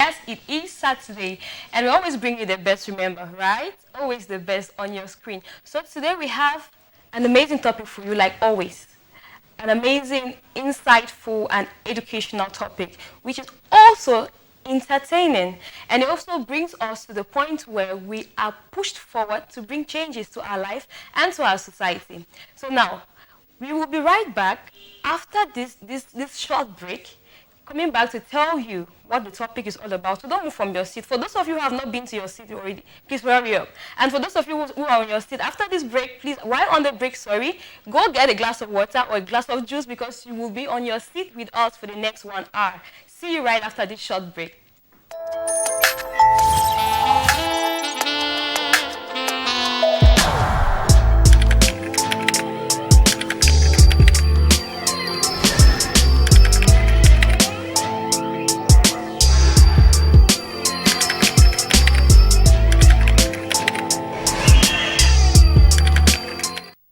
Yes, it is Saturday, and we always bring you the best, remember, right? Always the best on your screen. So today we have an amazing topic for you, like always. An amazing, insightful, and educational topic, which is also entertaining. And it also brings us to the point where we are pushed forward to bring changes to our life and to our society. So now, we will be right back after this short break, coming back to tell you what the topic is all about. So don't move from your seat. For those of you who have not been to your seat already, please hurry up. And for those of you who are on your seat, after this break, please, while on the break, go get a glass of water or a glass of juice because you will be on your seat with us for the next 1 hour. See you right after this short break.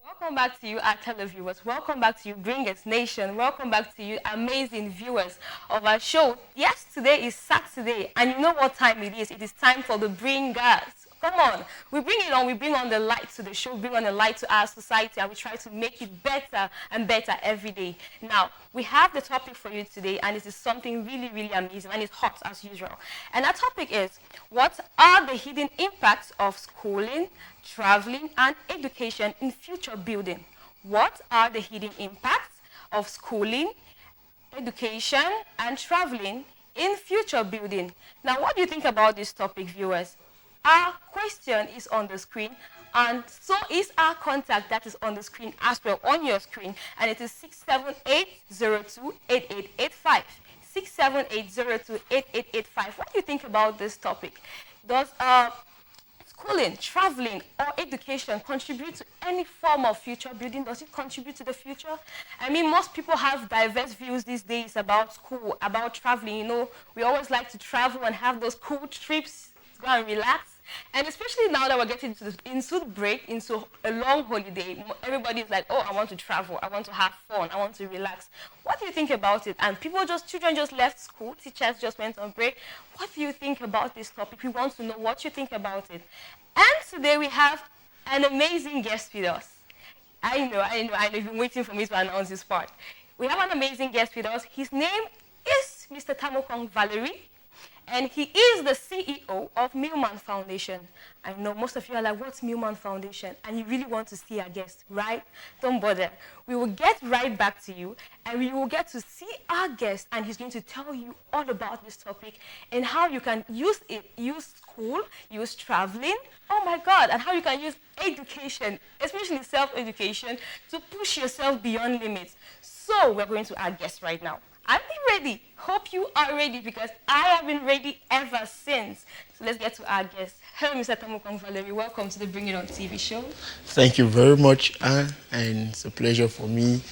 Welcome back to you, our televiewers. Welcome back to you, Bringers Nation. Welcome back to you, amazing viewers of our show. Yes, today is Saturday, and you know what time it is. It is time for the Bringers. Come on, we bring it on. We bring on the light to the show, bring on the light to our society, and we try to make it better and better every day. Now, we have the topic for you today, and this is something really, really amazing, and it's hot as usual. And our topic is, what are the hidden impacts of schooling, traveling, and education in future building? What are the hidden impacts of schooling, education, and traveling in future building? Now, what do you think about this topic, viewers? Our question is on the screen, and so is our contact that is on the screen as well, on your screen, and it is 678028885. 678028885. What do you think about this topic? Does schooling, traveling, or education contribute to any form of future building? Does it contribute to the future? I mean, most people have diverse views these days about school, about traveling. You know, we always like to travel and have those cool trips to go and relax. And especially now that we're getting into the break, into a long holiday, everybody's like, oh, I want to travel, I want to have fun, I want to relax. What do you think about it? And children just left school, teachers just went on break. What do you think about this topic? We want to know what you think about it. And today we have an amazing guest with us. I know, you've been waiting for me to announce this part. We have an amazing guest with us. His name is Mr. Tamukong Valerie. And he is the CEO of Millman Foundation. I know most of you are like, what's Millman Foundation? And you really want to see our guest, right? Don't bother. We will get right back to you, and we will get to see our guest, and he's going to tell you all about this topic and how you can use it, use school, use traveling, oh my God, and how you can use education, especially self-education, to push yourself beyond limits. So we're going to our guest right now. Are you ready? Hope you are ready, because I have been ready ever since. So let's get to our guest. Hello, Mr. Tamukong Valerie. Welcome to the Bring It On TV show. Thank you very much, Anne, and it's a pleasure for me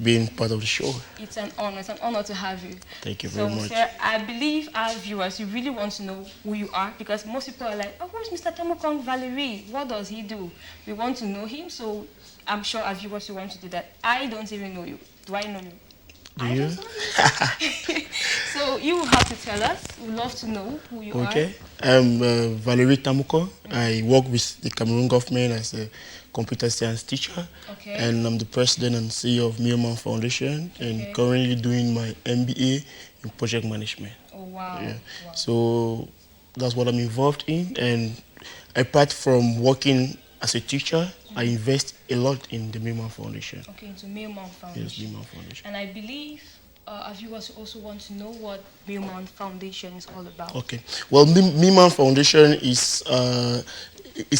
being part of the show. It's an honor. It's an honor to have you. Thank you very much. Sir, I believe our viewers, you really want to know who you are, because most people are like, oh, who's Mr. Tamukong Valerie? What does he do? We want to know him, so I'm sure our viewers will want to do that. I don't even know you. Do I know you? Do you? So you have to tell us. We'd love to know who you are. Okay. I'm Valerie Tamukong. I work with the Cameroon government as a computer science teacher. Okay. And I'm the president and CEO of Millman Foundation, and currently doing my MBA in project management. Oh, wow. Yeah. Wow. So that's what I'm involved in. And apart from working as a teacher, I invest a lot in the Millman Foundation. Okay, into Millman Foundation. Yes, Millman Foundation. And I believe our viewers also want to know what Millman Foundation is all about. Okay. Well, Millman Foundation is an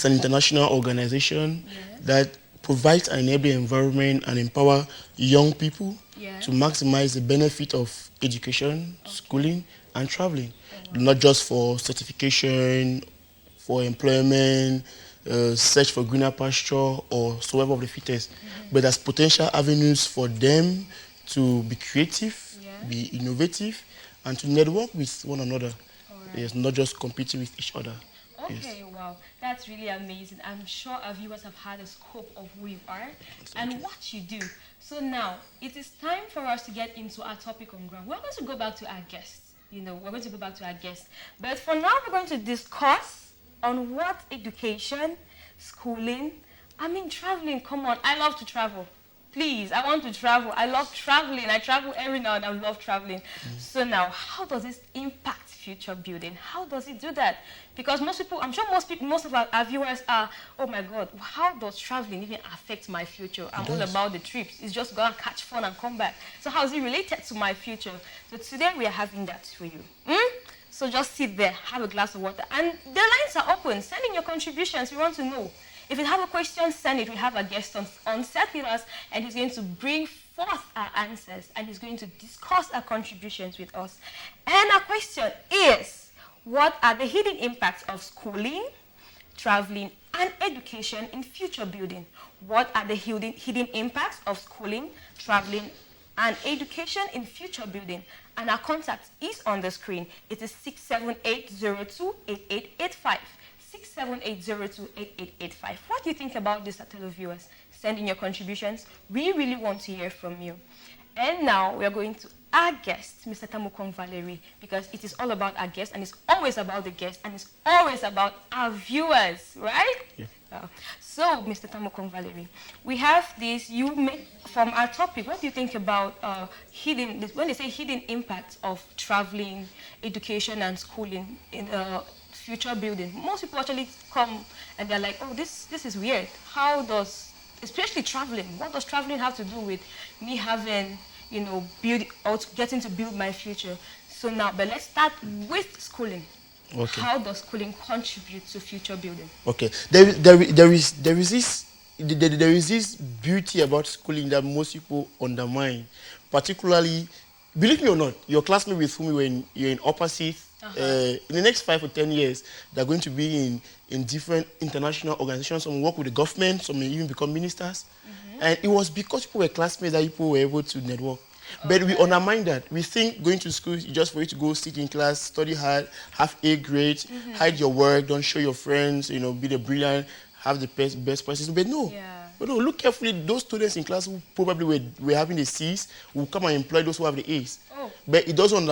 international organization that provides an enabling environment and empower young people to maximize the benefit of education, schooling, and traveling. Not just for certification, for employment, search for greener pasture, or survival of the fittest, but as potential avenues for them to be creative, be innovative, and to network with one another. Yes, not just competing with each other. Okay, wow, that's really amazing. I'm sure our viewers have had a scope of who you are and what you do. So now, it is time for us to get into our topic on ground. We're going to go back to our guests. we're going to go back to our guest. But for now, we're going to discuss on what education, schooling, traveling, come on. I love to travel. Please, I want to travel. I love traveling. I travel every now and I love traveling. So now, how does this impact future building? How does it do that? Because most people, I'm sure most of our viewers are, oh my God, how does traveling even affect my future? I'm all about the trips. It's just go and catch fun and come back. So how is it related to my future? So today we are having that for you. So just sit there, have a glass of water. And the lines are open. Send in your contributions. We want to know. If you have a question, send it. We have a guest on set with us, and he's going to bring forth our answers, and he's going to discuss our contributions with us. And our question is, what are the hidden impacts of schooling, traveling, and education in future building? What are the hidden impacts of schooling, traveling, and education in future building? And our contact is on the screen. It is 678028885. 678028885. What do you think about this, televiewers? Send in your contributions. We really want to hear from you. And now we are going to our guest, Mr. Tamukong Valerie, because it is all about our guest, and it's always about the guest, and it's always about our viewers, right? Yeah. So, Mr. Tamukong Valerie, we have this, from our topic, what do you think about when they say hidden impacts of traveling, education, and schooling in future building? Most people actually come and they're like, oh, this is weird. How does, especially traveling, what does traveling have to do with me having, getting to build my future? So now, but let's start with schooling. Okay. How does schooling contribute to future building? Okay. There is this beauty about schooling that most people undermine. Particularly, believe me or not, your classmate with whom you're in opposite, in the next 5 or 10 years, they're going to be in different international organizations. Some work with the government, some may even become ministers. And it was because people were classmates that people were able to network. But we undermine that. We think going to school is just for you to go sit in class, study hard, have A grades, hide your work, don't show your friends, be the brilliant, have the best persons. But no. Yeah. But no, look carefully. Those students in class who probably were having the C's will come and employ those who have the A's. Oh. But it doesn't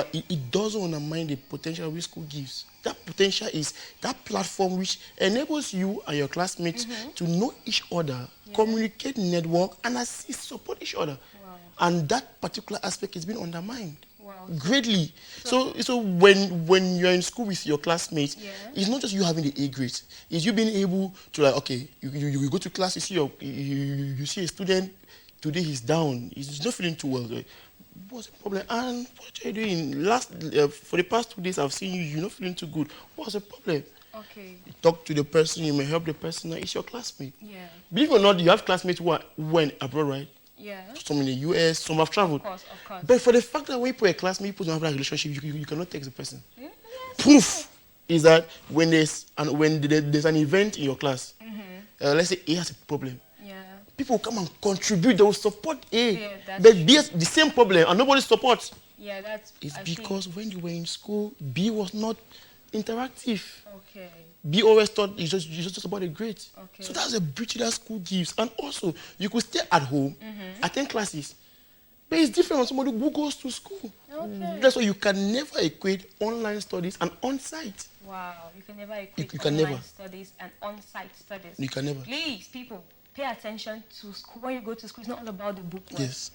undermine the potential which school gives. That potential is that platform which enables you and your classmates to know each other, communicate, network, and assist, support each other. Wow. And that particular aspect is being undermined. Wow. Greatly. So when you're in school with your classmates, it's not just you having the A grades. It's you being able to you go to class, you see a student, today he's down, he's not feeling too well. What's the problem? And what are you doing? For the past 2 days I've seen you're not feeling too good. What's the problem? Okay. You talk to the person, you may help the person, it's your classmate. Yeah. Believe it or not, you have classmates who went abroad, right? Yeah. Some in the US, some have traveled. Of course. But for the fact that when you put a classmate, people don't have that relationship, you cannot text the person. Yes. Proof is that when there's an event in your class, let's say A has a problem, people come and contribute, they will support A. Yeah, but B has the same problem and nobody supports. Yeah, it's because when you were in school, B was not interactive. Okay. B always thought it's just about the grades. Okay. So that's the beauty that school gives. And also, you could stay at home, attend classes, but it's different from somebody who goes to school. Okay. That's why you can never equate online studies and on-site. Wow, you can never equate online studies and on-site studies. You can never. Please, people, pay attention to school. When you go to school, it's not all about the book work. Yes.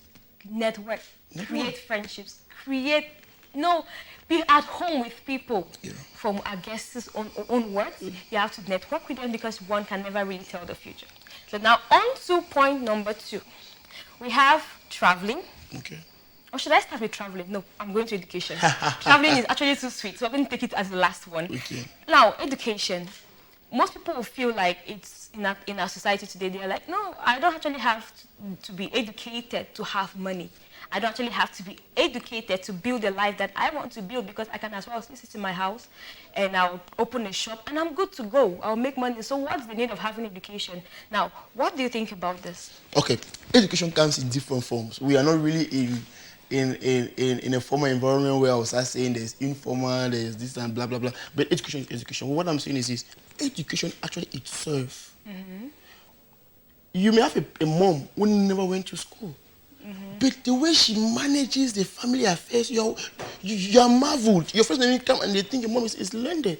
Network, create friendships, be at home with people. Yeah. From our guests' own words, you have to network with them because one can never really tell the future. So now on to point number 2. We have traveling. Okay. Or should I start with traveling? No, I'm going to education. Traveling is actually too sweet, so I'm going to take it as the last one. Okay. Now, education. Most people will feel like it's in our society today, they're like, no, I don't actually have to be educated to have money. I don't actually have to be educated to build a life that I want to build because I can as well sit in my house and I'll open a shop and I'm good to go. I'll make money. So what's the need of having education? Now, what do you think about this? Okay, education comes in different forms. We are not really in a formal environment where I was saying there's informal, there's this and blah, blah, blah. But education is education. What I'm saying is this. Education actually itself. You may have a mom who never went to school. But the way she manages the family affairs, you're marveled. Your friends even come and they think your mom is learned. Okay.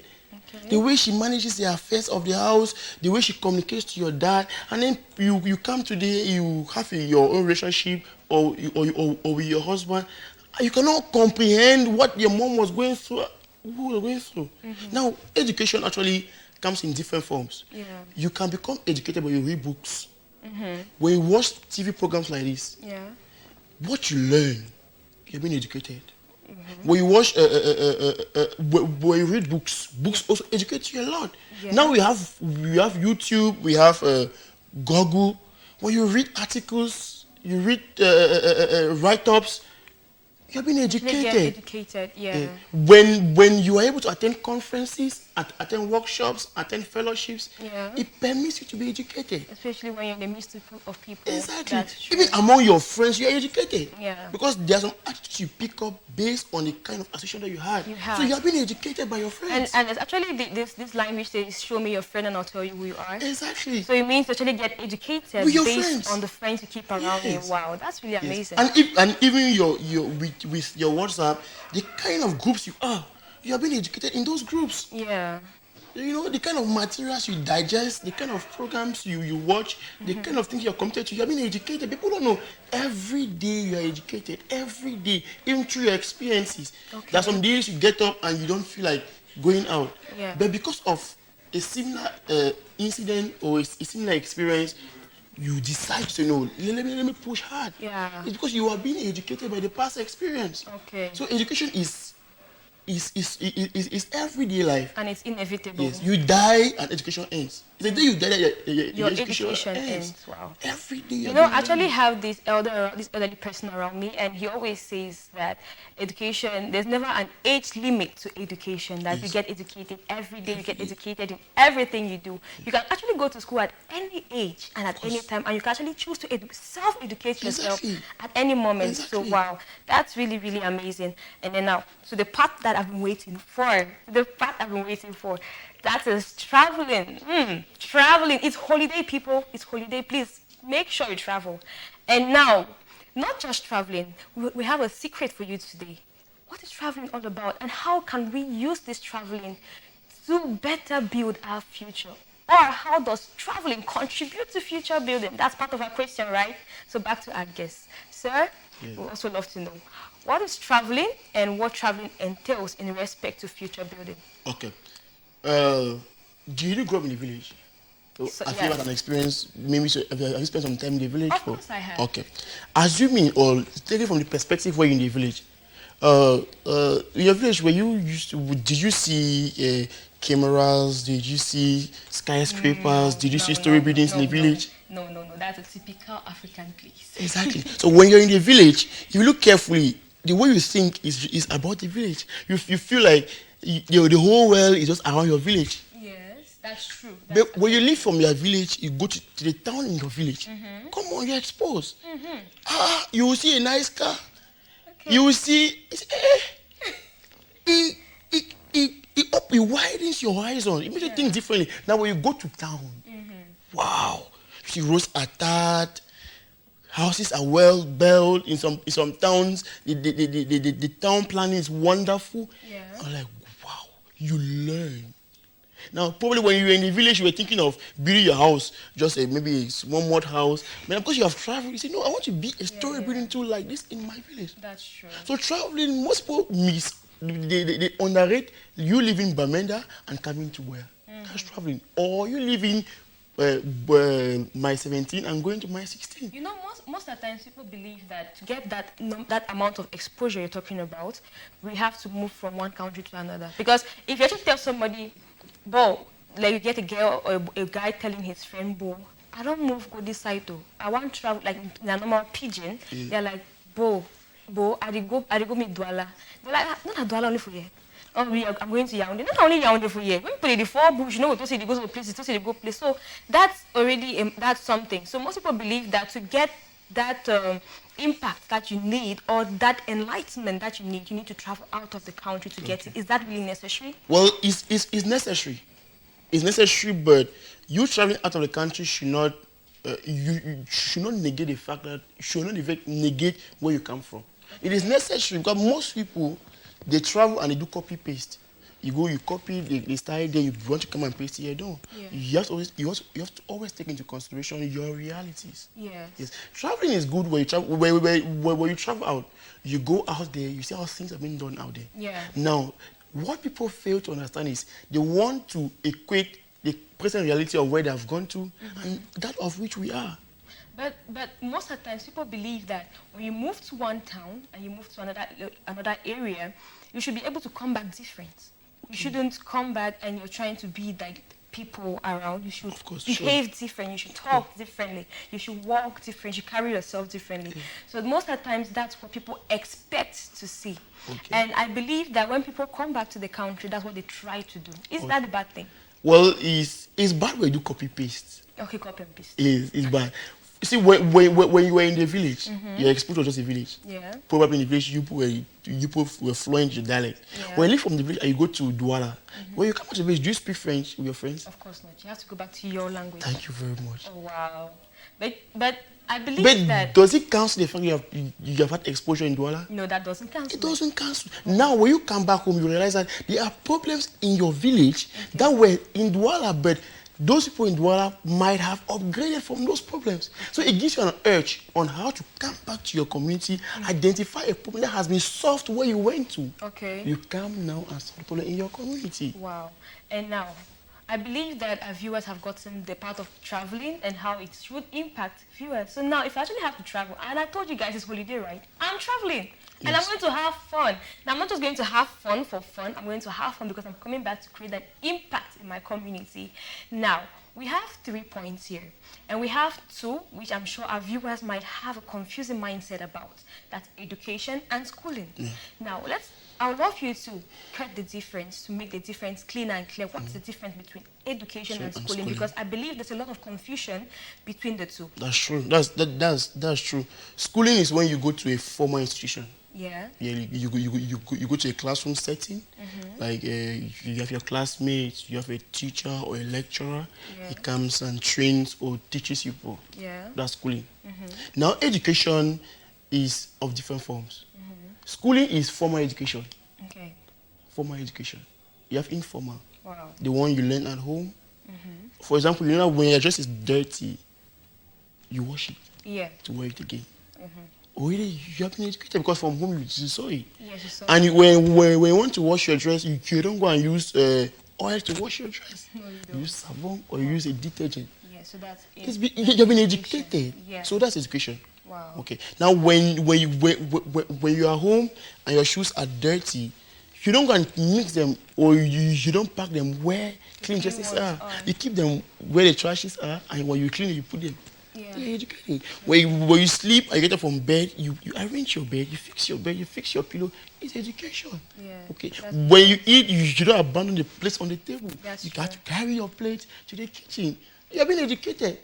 The way she manages the affairs of the house, the way she communicates to your dad, and then you come today, you have your own relationship or with your husband, you cannot comprehend what your mom was going through. Now, education actually comes in different forms. Yeah. You can become educated when you read books. When you watch TV programs like this, what you learn, you're being educated. When you watch, when you read books also educate you a lot. Yeah. Now we have YouTube, we have Google. When you read articles, you read write-ups, you're being educated. Yeah. When you are able to attend conferences, attend workshops, attend fellowships, it permits you to be educated. Especially when you're in the midst of people. Exactly. Even among your friends, you're educated. Yeah. Because there's some attitudes you pick up based on the kind of association that you had. So you're being educated by your friends. And there's actually this line which says, show me your friend and I'll tell you who you are. Exactly. So it means to actually get educated based on the friends you keep around you. Wow, that's really amazing. And even with your WhatsApp, the kind of groups you are being educated in those groups. Yeah. You know, the kind of materials you digest, the kind of programs you watch, the kind of things you're committed to, you're being educated. People don't know. Every day you are educated. Every day, even through your experiences. Okay. There are some days you get up and you don't feel like going out. Yeah. But because of a similar incident or a similar experience, you decide to say, no, let me push hard. Yeah. It's because you are being educated by the past experience. Okay. So education is everyday life. And it's inevitable. Yes. You die and education ends. The day you die, your education ends. Wow. Every day. You know, I actually have this elderly person around me, and he always says that education, there's never an age limit to education, that you get educated every day, you get educated in everything you do. You can actually go to school at any age and at any time, and you can actually choose to self-educate yourself at any moment. So, wow, that's really, really amazing. And then now, so the part that I've been waiting for, that is traveling. Traveling. It's holiday, people. It's holiday. Please make sure you travel. And now, not just traveling, we have a secret for you today. What is traveling all about, and how can we use this traveling to better build our future? Or how does traveling contribute to future building? That's part of our question, right? So back to our guest. Sir, we also love to know, what is traveling and what traveling entails in respect to future building? Okay. Did you grow up in the village? So, have you had an experience, maybe have you spent some time in the village? Of course I have. Okay. Assuming, or taking from the perspective where you're in the village, in your village, did you see cameras? Did you see skyscrapers? Did you see story buildings in the village? No. That's a typical African place. Exactly. So when you're in the village, if you look carefully, the way you think is about the village. You feel like the whole world is just around your village. Yes, that's true. But when you leave from your village, you go to the town in your village. Come on, you're exposed. You will see a nice car. Okay. You will see, it widens your horizon. It makes you think differently. Now when you go to town, wow, you see roads are tarred, houses are well built. In some towns, the town planning is wonderful. Yeah. I'm like, wow, you learn. Now, probably when you were in the village, you were thinking of building your house, just maybe a small mud house. But because you have traveled, you say, no, I want to be a story building tool like this in my village. That's true. So traveling, most people they underrate you living in Bamenda and coming to where? That's traveling. Or you living my 17 and going to my 16. You know, most of the times people believe that to get that amount of exposure you're talking about, we have to move from one country to another. Because if you actually tell somebody, Bo, like you get a girl or a guy telling his friend, Bo, I don't move go this side though. I want to travel like in a normal pigeon. They're like, Bo, I go meet Douala. They're like, not Douala only for you. Oh, I'm going to Yaoundé. Not only Yaoundé for you. When you play the four bush, you know what to say, they go to a place, to say they go place. So that's already that's something. So most people believe that to get that impact that you need, or that enlightenment that you need to travel out of the country to get it. Is that really necessary? Well, it's necessary. It's necessary, but you traveling out of the country should not you should not negate the fact that you should not negate where you come from. It is necessary because most people, they travel and they do copy paste. You go, you copy, they start there, you want to come and paste here, don't. Yeah. You have to always take into consideration your realities. Yes. Yes. Traveling is good when you travel. When you travel out, you go out there, you see how things are being done out there. Yeah. Now, what people fail to understand is they want to equate the present reality of where they have gone to and that of which we are. But most of the times people believe that when you move to one town and you move to another area, you should be able to come back different. You shouldn't come back and you're trying to be like people around. You should behave different. You should talk differently. You should walk different. You should carry yourself differently. So most of the times, that's what people expect to see. And I believe that when people come back to the country, that's what they try to do. Is that a bad thing? Well, it's bad when you do copy paste. Okay, copy and paste. It's bad. You see, when you were in the village, your exposure was just a village. Yeah. Probably in the village, you were fluent in dialect. Yeah. When you leave from the village and you go to Douala, when you come to the village, do you speak French with your friends? Of course not. You have to go back to your language. Thank you very much. Oh, wow. But I believe that... does it cancel the fact you have had exposure in Douala? No, that doesn't cancel. It doesn't cancel. Now, when you come back home, you realize that there are problems in your village that were in Douala, but those people in Douala might have upgraded from those problems. So it gives you an urge on how to come back to your community, identify a problem that has been solved where you went to. Okay. You come now and solve the problem in your community. Wow. And now, I believe that our viewers have gotten the part of traveling and how it should impact viewers. So now, if I actually have to travel, and I told you guys it's holiday, right? I'm traveling. Yes. And I'm going to have fun. Now, I'm not just going to have fun for fun. I'm going to have fun because I'm coming back to create an impact in my community. Now, we have 3 points here. And we have 2, which I'm sure our viewers might have a confusing mindset about. That's education and schooling. Now, I would love you to cut the difference, to make the difference clear and clear. What's the difference between education and schooling? Because I believe there's a lot of confusion between the two. That's true. That's true. Schooling is when you go to a formal institution. Yeah. Yeah, you go to a classroom setting, like you have your classmates, you have a teacher or a lecturer. He comes and trains or teaches you people. Yeah. That's schooling. Now, education is of different forms. Schooling is formal education. Okay. Formal education. You have informal. Wow. The one you learn at home. For example, you know when your dress is dirty, you wash it. Yeah. To wear it again. Already you have been educated because from home you saw it. Yes, you saw and it. When you want to wash your dress, you don't go and use oil to wash your dress. No, you don't. You use savon or you use a detergent. Yeah, so that's you've been educated. Yeah. So that's education. Wow. Okay. Now when you are home and your shoes are dirty, you don't go and mix them or you don't pack them where clean dresses are. You keep them where the trashes are, and when you clean it, you put them. Yeah. You're educated. When you sleep and you get up from bed, you arrange your bed, you fix your bed, you fix your pillow. It's education. Yeah. Okay. When you eat, you don't abandon the plates on the table. You got to carry your plate to the kitchen. You have been educated.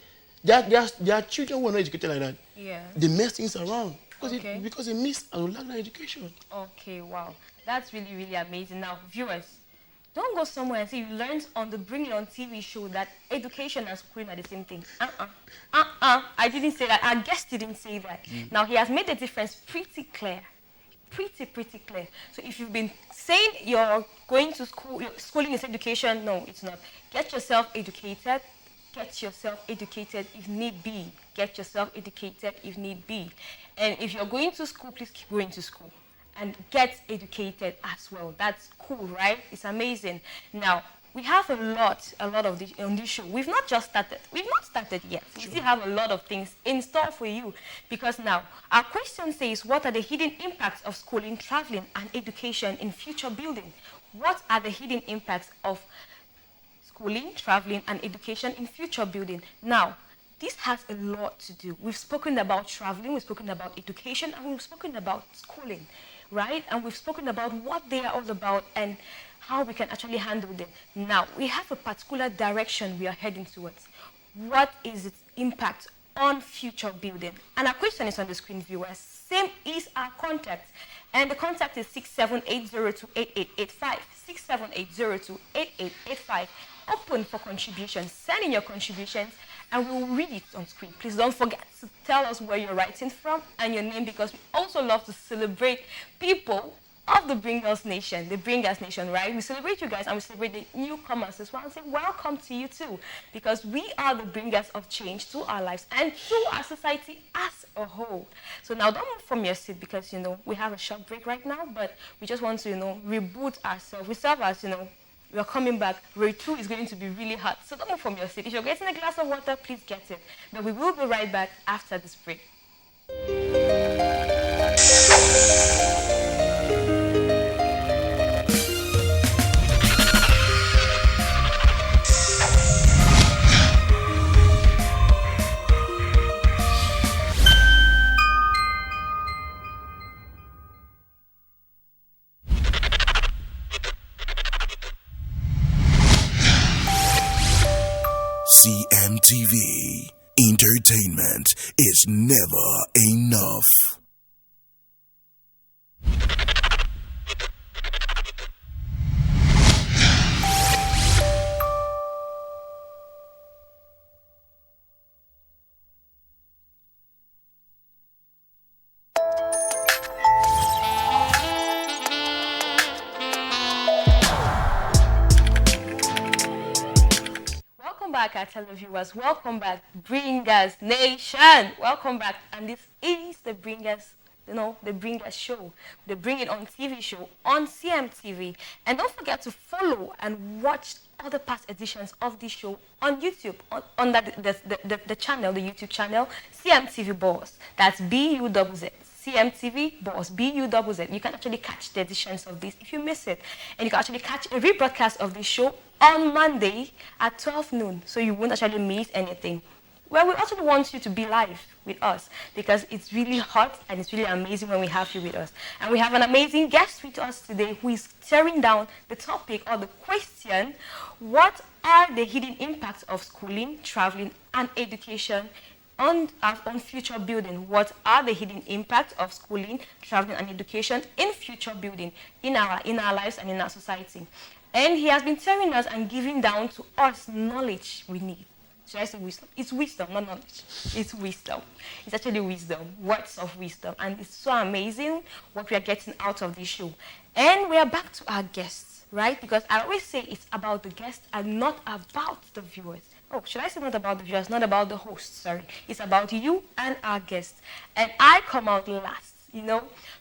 There are children who are not educated like that. Yeah. They mess things around Okay. because they miss and lack that education. Okay, wow. That's really, really amazing. Now, viewers, don't go somewhere and say you learned on the Bring It On TV show that education and schooling are the same thing. I didn't say that. Our guest didn't say that. Now, he has made the difference pretty clear. Pretty clear. So if you've been saying you're going to school, schooling is education, no, it's not. Get yourself educated. Get yourself educated if need be. Get yourself educated if need be. And if you're going to school, please keep going to school. And get educated as well. That's cool, right? It's amazing. Now, we have a lot of this on this show. We've not started yet. We still have a lot of things in store for you. Because now, our question says, what are the hidden impacts of schooling, traveling, and education in future building? What are the hidden impacts of schooling, traveling, and education in future building? Now, this has a lot to do. We've spoken about traveling, we've spoken about education, and we've spoken about schooling, right? And we've spoken about what they are all about and how we can actually handle them. Now, we have a particular direction we are heading towards. What is its impact on future building? And our question is on the screen, viewers. Same is our contact. And the contact is 6780288885. 6780288885. Open for contributions. Send in your contributions. and we will read it on screen. Please don't forget to tell us where you're writing from and your name, because we also love to celebrate people of the Bringers Nation, the Bringers Nation, right? We celebrate you guys and we celebrate the newcomers as well and say welcome to you too, because we are the bringers of change to our lives and to our society as a whole. So now don't move from your seat, because, we have a short break right now, but we just want to, reboot ourselves. We serve as, we are coming back. Round 2 is going to be really hot. So don't move from your seat. If you're getting a glass of water, please get it. But we will be right back after this break. CMTV. Entertainment is never enough. Our televiewers, welcome back, Bringers Nation. Welcome back, and this is the Bringers, the Bringers show, the Bring It On TV show on CMTV. And don't forget to follow and watch other past editions of this show on YouTube, on the channel, the YouTube channel, CMTV Buzz. That's BUZZ. CMTV Buzz, BUZZ. You can actually catch the editions of this if you miss it. And you can actually catch a rebroadcast of this show on Monday at 12 noon. So you won't actually miss anything. Well, we actually want you to be live with us, because it's really hot and it's really amazing when we have you with us. And we have an amazing guest with us today who is tearing down the topic or the question: what are the hidden impacts of schooling, traveling, and education on future building? What are the hidden impacts of schooling, traveling, and education in future building in our lives and in our society? And he has been telling us and giving down to us knowledge we need. Should I say wisdom? It's wisdom, not knowledge. It's wisdom. It's actually wisdom, words of wisdom. And it's so amazing what we are getting out of this show. And we are back to our guests, right? Because I always say it's about the guests and not about the viewers. Oh, should I say not about the viewers, not about the hosts, sorry. It's about you and our guests. And I come out last,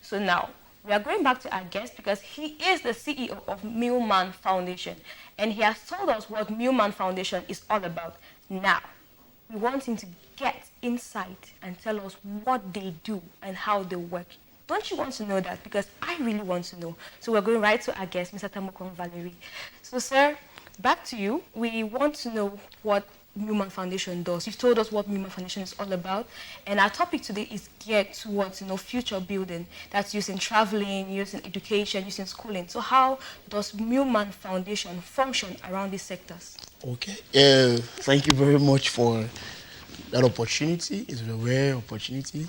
So now, we are going back to our guest, because he is the CEO of Millman Foundation. And he has told us what Millman Foundation is all about. Now, we want him to get inside and tell us what they do and how they work. Don't you want to know that? Because I really want to know. So we're going right to our guest, Mr. Tamukong, Valerie. So, sir, back to you. We want to know what Millman Foundation does. You've told us what Millman Foundation is all about, and our topic today is geared towards future building. That's using traveling, using education, using schooling. So how does Millman Foundation function around these sectors? Okay. Thank you very much for that opportunity. It's a rare opportunity.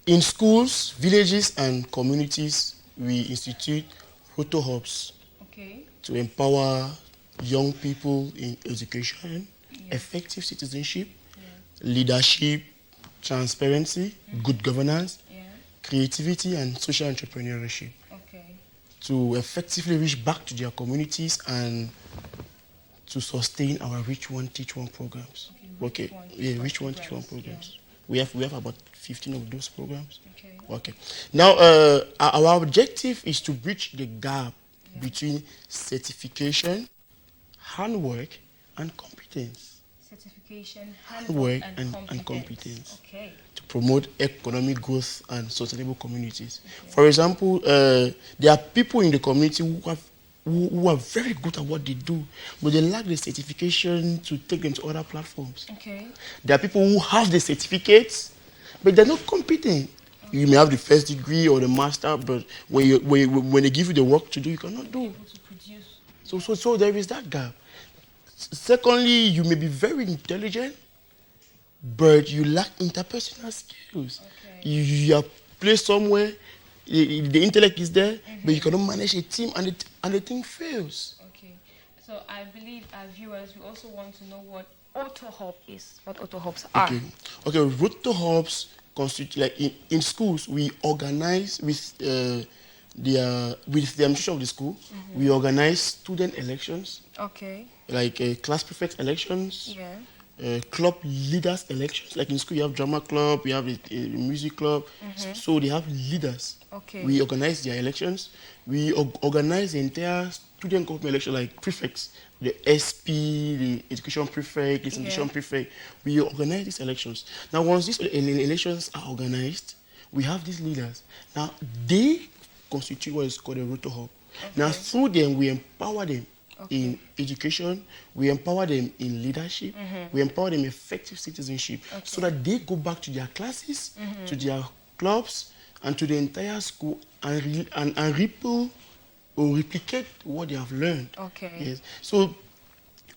In schools, villages, and communities, we institute proto hubs to empower young people in education, effective citizenship, leadership, transparency, good governance, creativity, and social entrepreneurship. To effectively reach back to their communities and to sustain our Reach One, Teach One programs. Reach One, Teach One programs. We have about 15 of those programs. Now, our objective is to bridge the gap between certification, handwork, and competence. Certification, handwork, and competence. To promote economic growth and sustainable communities. For example, there are people in the community who are very good at what they do, but they lack the certification to take them to other platforms. There are people who have the certificates, but they're not competent. You may have the first degree or the master, but when they give you the work to do, you cannot do. So there is that gap. Secondly, you may be very intelligent, but you lack interpersonal skills. You are placed somewhere, the intellect is there, but you cannot manage a team, and the thing fails. So I believe our viewers will also want to know what auto hub is, what auto hubs are. Okay, roto hubs constitute, like in schools, we organize with the administration of the school, we organize student elections. Okay. Like class prefect elections. Yeah. Club leaders elections. Like in school, you have drama club, you have a music club. So they have leaders. Okay. We organize their elections. We organize the entire student government election, like prefects, the SP, the education prefect, the education prefect. We organize these elections. Now, once these elections are organized, we have these leaders. Now, they constitute what is called a roto hub. Now, through them, we empower them in education, we empower them in leadership, we empower them in effective citizenship, so that they go back to their classes, to their clubs, and to the entire school and ripple or replicate what they have learned. Okay. Yes. So,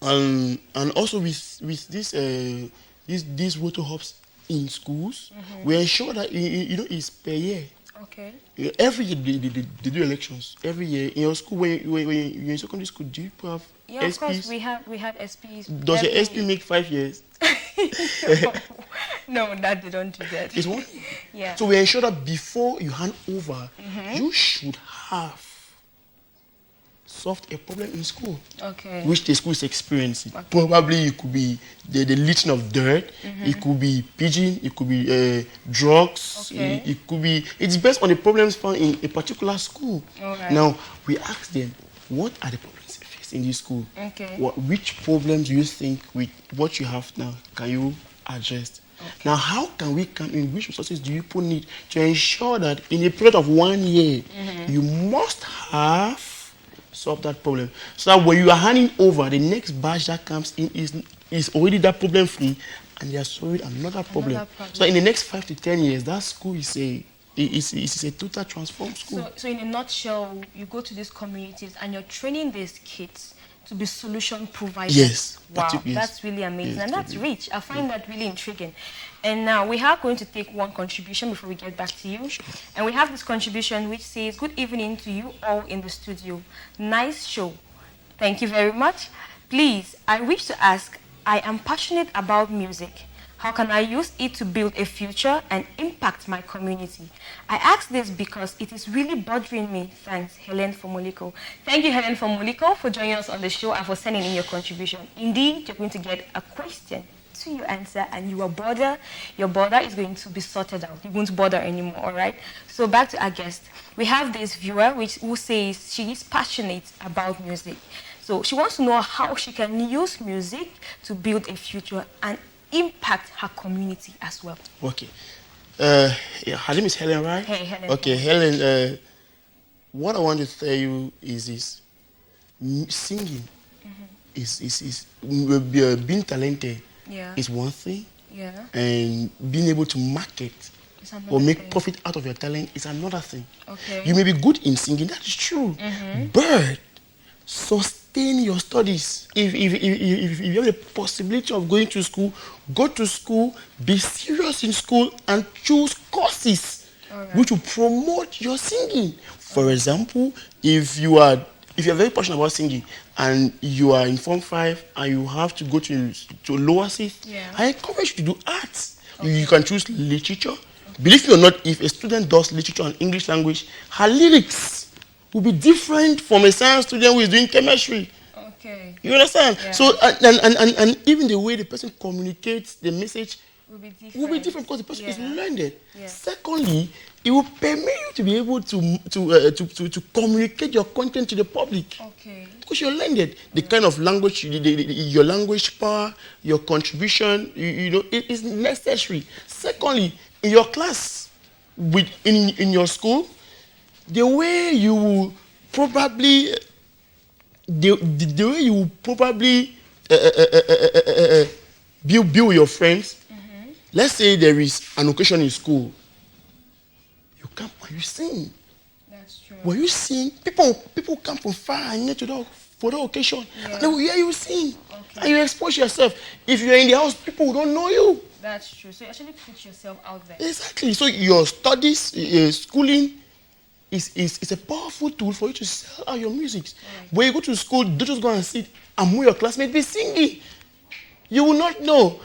and also with these roto hubs in schools, we ensure that it's per year. Okay. Every year they do elections. Every year in your school, when you're in secondary school, do you have Yeah, SPs? of course we have SPs. Does your SP make 5 years? No, that they don't do that. It's one. Yeah. So we ensure that before you hand over, you should have solved a problem in school, Okay. which the school is experiencing. Probably it could be the littering of dirt, it could be pigeon, it could be drugs, Okay. it could be, it's based on the problems found in a particular school. Alright. Now, we ask them, what are the problems faced in this school? Okay. Which problems do you think with what you have now can you address? Now, how can we come in? Which resources do you put need to ensure that in a period of 1 year, you must have solved that problem, so that when you are handing over, the next batch that comes in is already that problem free, and they are solving another problem. So in the next 5 to 10 years, that school is a total transformed school. So in a nutshell, you go to these communities and you're training these kids to be solution providers. Yes. Wow, yes. that's really amazing. Yes, and that's rich. I find that really intriguing. And now we are going to take one contribution before we get back to you. And we have this contribution which says, good evening to you all in the studio. Nice show. Thank you very much. Please, I wish to ask, I am passionate about music. How can I use it to build a future and impact my community? I ask this because it is really bothering me. Thanks, Helen Fomoliko. Thank you, Helen Fomoliko, for joining us on the show and for sending in your contribution. Indeed, you're going to get a question to your answer, and your border is going to be sorted out. You won't bother anymore, all right? So back to our guest. We have this viewer who says she is passionate about music. So she wants to know how she can use music to build a future and impact her community as well. Okay. Her name is Helen, right? Hey, Helen. Okay, Helen, what I want to tell you is this. Singing is being talented is one thing. Yeah. And being able to market or make profit out of your talent is another thing. Okay. You may be good in singing, that is true. But sustain your studies. If you have the possibility of going to school, go to school, be serious in school, and choose courses which will promote your singing. For example, if you are very passionate about singing and you are in Form 5 and you have to go to lower seat, I encourage you to do arts. You can choose literature. Believe me or not, if a student does literature and English language, her lyrics will be different from a science student who is doing chemistry. Okay. You understand? Yeah. So and even the way the person communicates the message will be different because the person is learned. Yeah. Secondly, it will permit you to be able to communicate your content to the public. Okay. Because you're learned. The kind of language, your language power, your contribution, it is necessary. Secondly, in your class, in your school, the way you will probably build with your friends. Let's say there is an occasion in school. You come and you sing. That's true. When you sing, people come from far and near for the occasion. Yeah. And they will hear you sing. Okay. And you expose yourself. If you're in the house, people don't know you. That's true. So you actually put yourself out there. Exactly. So your studies, schooling is a powerful tool for you to sell out your music. Right. When you go to school, don't just go and sit and move your classmates be singing. You will not know.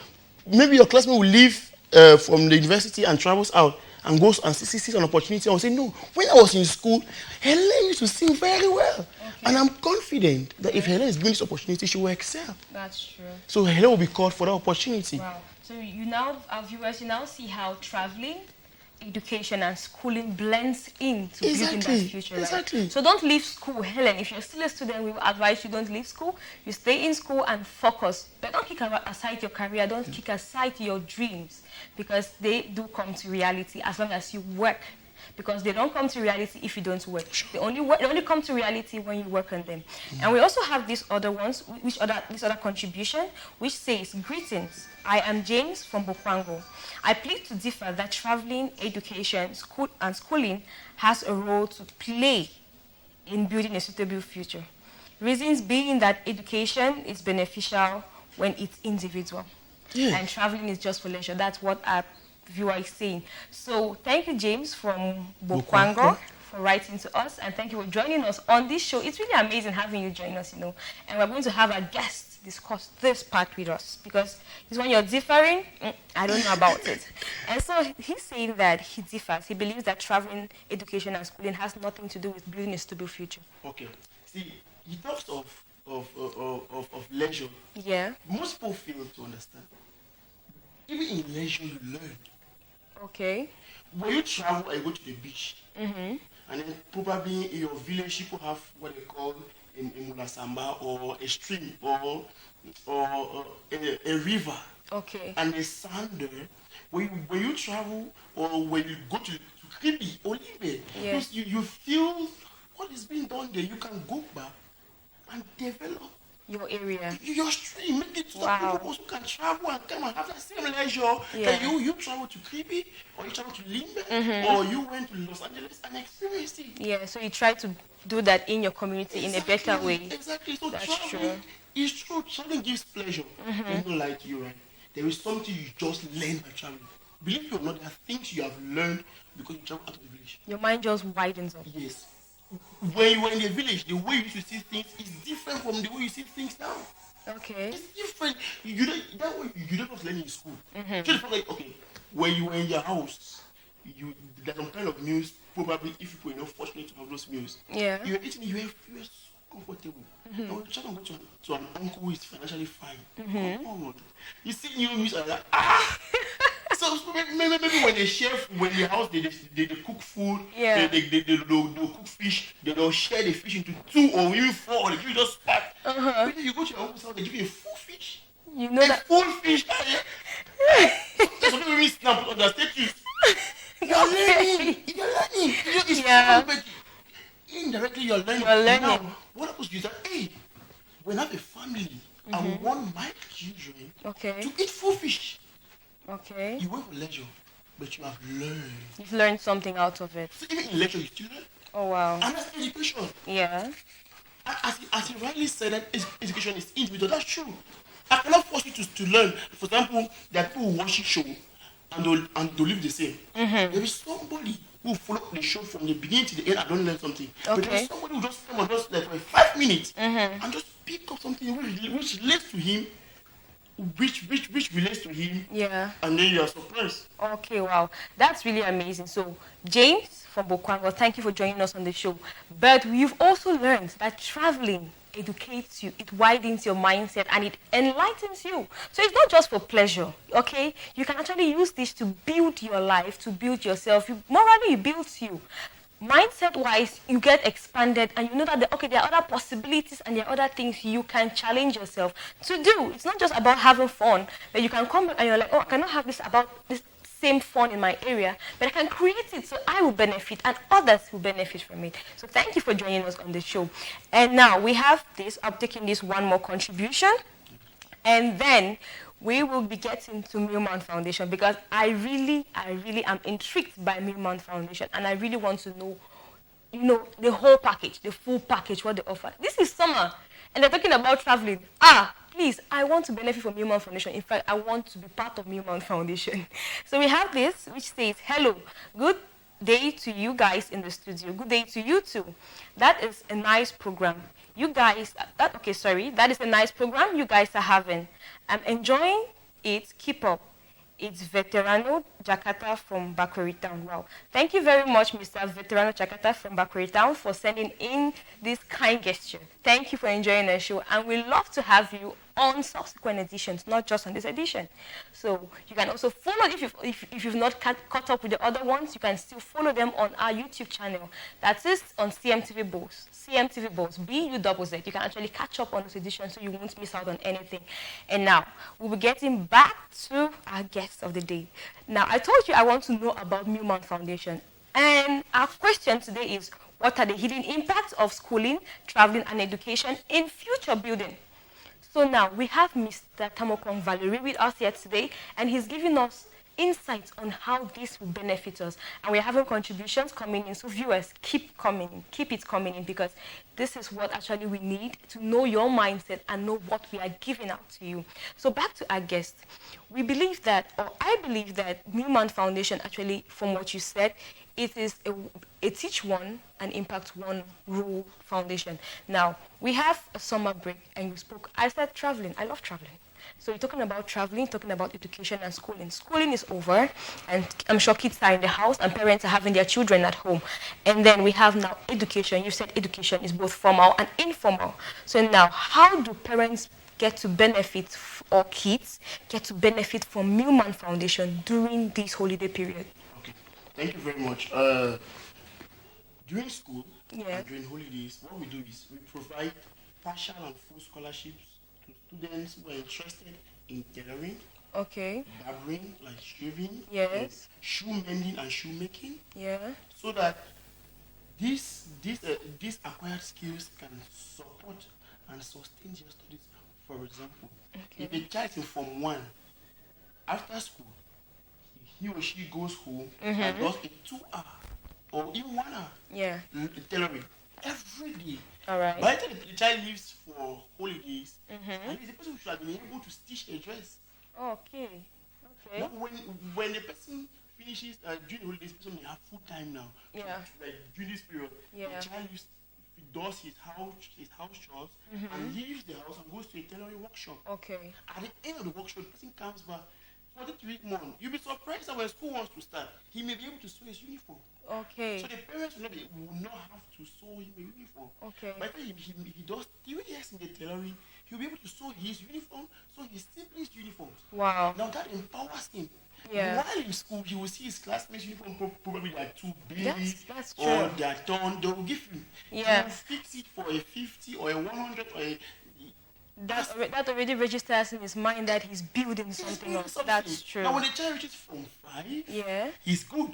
Maybe your classmate will leave from the university and travels out and goes and sees an opportunity and will say, no, when I was in school, Helen used to sing very well. Okay. And I'm confident that if Helen is given this opportunity, she will excel. That's true. So Helen will be called for that opportunity. Wow. So you now, our viewers, you now see how traveling, education and schooling blends into building that future, right? Exactly. So don't leave school, Helen. If you're still a student, we will advise you don't leave school. You stay in school and focus. But don't kick aside your career. Don't kick aside your dreams, because they do come to reality as long as you work. Because they don't come to reality if you don't work. They only come to reality when you work on them. And we also have these other ones, this other contribution, which says, greetings. I am James from Bokwango. I plead to differ that traveling, education, schooling has a role to play in building a suitable future. Reasons being that education is beneficial when it's individual. Yeah. And traveling is just for leisure. That's what our viewer is saying. So thank you, James from Bokwango, for writing to us, and thank you for joining us on this show. It's really amazing having you join us, and we're going to have our guests discuss this part with us, because it's when you're differing, I don't know about it. And so he's saying that he differs. He believes that traveling, education and schooling has nothing to do with building a stable future. Okay. See, he talks of leisure. Yeah. Most people fail to understand. Even in leisure, you learn. Okay. When you travel and you go to the beach, and then probably in your village, people have what they call a mulasamba, or a stream, or a river. Okay. And the sand there. When you travel, or when you go to Kribi or Libe, yes, you feel what is being done there. You can go back and develop your area, your stream, make it so people also can travel and come and have that same leisure. That you travel to Kribi, or you travel to Limbe, or you went to Los Angeles and experienced it. Yeah, so you try to do that in your community in a better way. Exactly. So that's traveling is true. Traveling gives pleasure. It's not like you, right? There is something you just learn by traveling. Believe it or not, there are things you have learned because you travel out of the village. Your mind just widens up. Yes. When you were in the village, the way you used to see things is different from the way you see things now. Okay. It's different. You don't learn in school. Just like, okay, when you were in your house, there's some kind of meals, probably if you were not fortunate to have those meals. Yeah. You were eating, you were so comfortable. And when you try to go to an uncle who is financially fine, you see new meals and like, So maybe when they chef, when the house they cook food, they cook fish, they'll share the fish into 2 or even 4, or they give you just part. But then you go to your uncle's house, they give you a full fish. You know that full fish. That's what we snap on the status. You're learning. Indirectly you're learning. Now, what happens is that when I have a family, I want my children to eat full fish. Okay. You work for leisure, but you have learned. You've learned something out of it. So even in leisure, you still learn. Oh, wow. And that's education. Yeah. As he rightly said, that education is individual. That's true. I cannot force you to learn. For example, there are people who watch the show and they'll live the same. There is somebody who follow the show from the beginning to the end and don't learn something. Okay. But there's somebody who just come and just like for 5 minutes and just pick up something which relates to him. Which relates to him, and then you are surprised. Okay, wow, that's really amazing. So, James from Bokwango, thank you for joining us on the show. But we've also learned that traveling educates you, it widens your mindset, and it enlightens you. So it's not just for pleasure, okay? You can actually use this to build your life, to build yourself. Morally, it builds you. Mindset-wise, you get expanded, and you know that there are other possibilities and there are other things you can challenge yourself to do. It's not just about having fun, but you can come back and you're like, I cannot have this same fun in my area, but I can create it so I will benefit and others will benefit from it. So thank you for joining us on the show. And now we have this, I'm taking this one more contribution, and then we will be getting to Millman Foundation, because I really am intrigued by Millman Foundation, and I really want to know, the whole package, the full package, what they offer. This is summer, and they're talking about traveling. Please, I want to benefit from Millman Foundation. In fact, I want to be part of Millman Foundation. So we have this, which says, hello, good day to you guys in the studio. Good day to you too. That is a nice program. you guys, that is a nice program you guys are having. I'm enjoying it. Keep up. It's Veterano Jakarta from Bakweri Town. Wow. Thank you very much, Mr. Veterano Jakarta from Bakweri Town, for sending in this kind gesture. Thank you for enjoying the show, and we love to have you on subsequent editions, not just on this edition. So you can also follow, if you've not caught up with the other ones, you can still follow them on our YouTube channel. That is on CMTV Buzz. CMTV Buzz, B-U-Z-Z. You can actually catch up on this edition so you won't miss out on anything. And now, we'll be getting back to our guest of the day. Now, I told you I want to know about Millman Foundation. And our question today is, what are the hidden impacts of schooling, traveling, and education in future building? So now, we have Mr. Tamukong Valerie with us here today, and he's giving us insights on how this will benefit us. And we're having contributions coming in, so viewers, keep it coming in, because this is what actually we need to know your mindset and know what we are giving out to you. So back to our guest. I believe that Millman Foundation, actually, from what you said, it is a teach one and impact one rule foundation. Now, we have a summer break, and you spoke. I said traveling. I love traveling. So you're talking about traveling, talking about education and schooling. Schooling is over, and I'm sure kids are in the house and parents are having their children at home. And then we have now education. You said education is both formal and informal. So now, how do parents get to benefit, or kids get to benefit from Millman Foundation during this holiday period? Okay, thank you very much. During school and during holidays, what we do is we provide partial and full scholarships to students who are interested in tailoring, barbering, like shaving, shoe mending and shoemaking, so that these acquired skills can support and sustain their studies. For example, if a child is in Form 1, after school, he or she goes home and does a 2-hour or even 1 hour tailoring every day. All right. By the time the child leaves for holidays, and the person should have been able to stitch a dress. Okay. Now, when the person finishes during the holidays, the person may have full time now. Like during this period, the child does his house chores and leaves the house and goes to a tailoring workshop. Okay. At the end of the workshop, the person comes back for the 3 months. You'll be surprised that when school wants to start, he may be able to sew his uniform. Okay. So the parents will not have to sew him a uniform. Okay. By the time he does 3 years in the tailoring, he'll be able to sew his uniform, sew his siblings' uniforms. Wow. Now that empowers him. While in school, he will see his classmates' uniform probably like too big, that's true. or they are torn. They will give him. He will fix it for a 50 or a 100 or a. That already registers in his mind that he's building something else. That's true. Now when the child reaches Form 5, he's good.